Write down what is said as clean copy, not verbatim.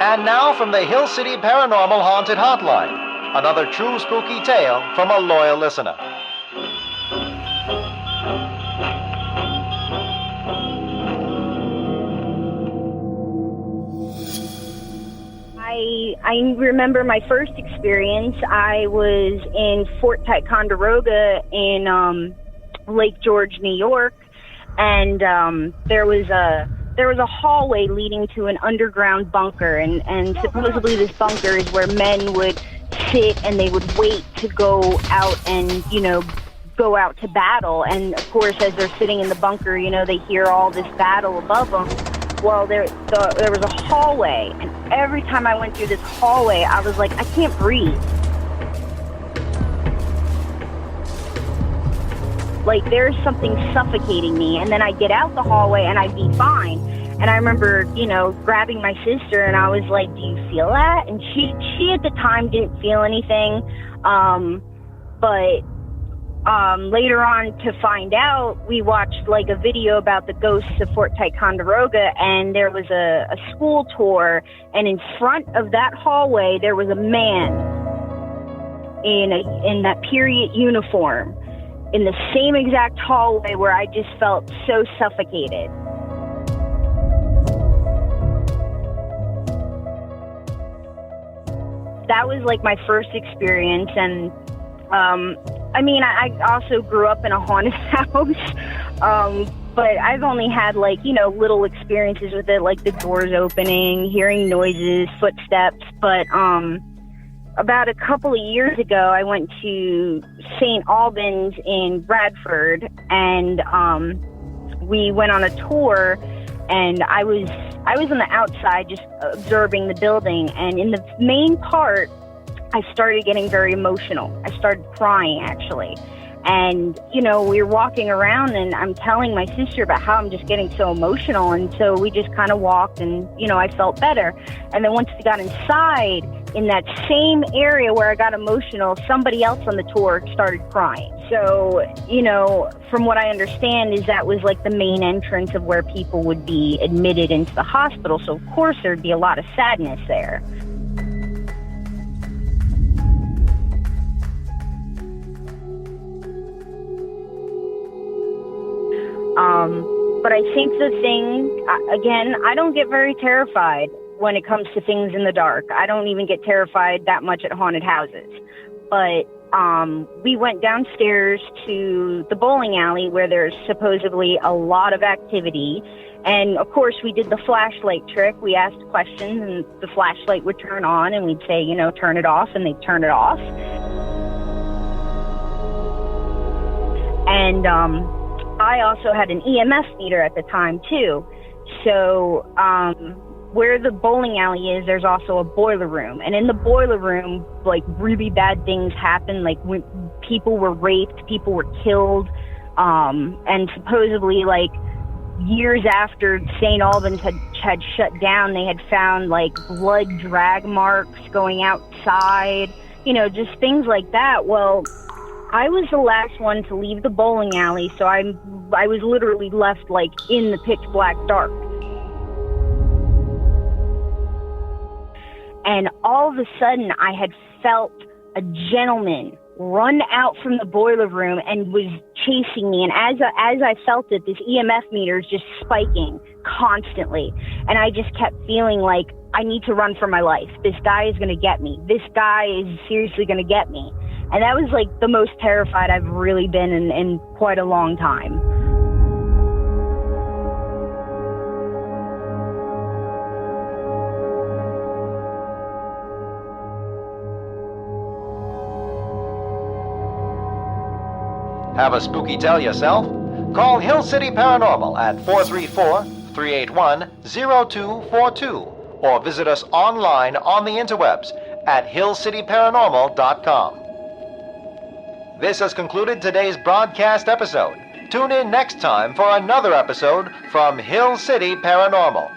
And now from the Hill City Paranormal Haunted Hotline, another true spooky tale from a loyal listener. I remember my first experience. I was in Fort Ticonderoga in Lake George, New York, and there was a hallway leading to an underground bunker, and supposedly this bunker is where men would sit and they would wait to go out and, go out to battle. And of course, as they're sitting in the bunker, they hear all this battle above them. Well, there was a hallway, and every time I went through this hallway, I was like, I can't breathe. Like, there's something suffocating me, and then I'd get out the hallway, and I'd be fine. And I remember, grabbing my sister, and I was like, do you feel that? And she at the time didn't feel anything, but later on, to find out, we watched like a video about the ghosts of Fort Ticonderoga, and there was a school tour, and in front of that hallway there was a man in that period uniform in the same exact hallway where I just felt so suffocated. That was like my first experience, and I also grew up in a haunted house, but I've only had little experiences with it, like the doors opening, hearing noises, footsteps. But about a couple of years ago, I went to St. Albans in Bradford, and we went on a tour, and I was on the outside just observing the building, and in the main part, I started getting very emotional. I started crying, actually. And, we were walking around, and I'm telling my sister about how I'm just getting so emotional. And so we just kind of walked, and, I felt better. And then once we got inside, in that same area where I got emotional, somebody else on the tour started crying. So, from what I understand is that was like the main entrance of where people would be admitted into the hospital. So, of course, there'd be a lot of sadness there. But I think the thing, again, I don't get very terrified when it comes to things in the dark. I don't even get terrified that much at haunted houses. But we went downstairs to the bowling alley where there's supposedly a lot of activity. And, of course, we did the flashlight trick. We asked questions, and the flashlight would turn on, and we'd say, turn it off, and they'd turn it off. And I also had an EMF meter at the time, too. So where the bowling alley is, there's also a boiler room. And in the boiler room, really bad things happened. When people were raped, people were killed. And supposedly, years after St. Albans had shut down, they had found, blood drag marks going outside. Just things like that. Well, I was the last one to leave the bowling alley, so I was literally left, in the pitch black dark. And all of a sudden, I had felt a gentleman run out from the boiler room and was chasing me. And as I felt it, this EMF meter is just spiking constantly. And I just kept feeling like I need to run for my life. This guy is going to get me. This guy is seriously going to get me. And that was the most terrified I've really been in quite a long time. Have a spooky tell yourself? Call Hill City Paranormal at 434-381-0242 or visit us online on the interwebs at hillcityparanormal.com. This has concluded today's broadcast episode. Tune in next time for another episode from Hill City Paranormal.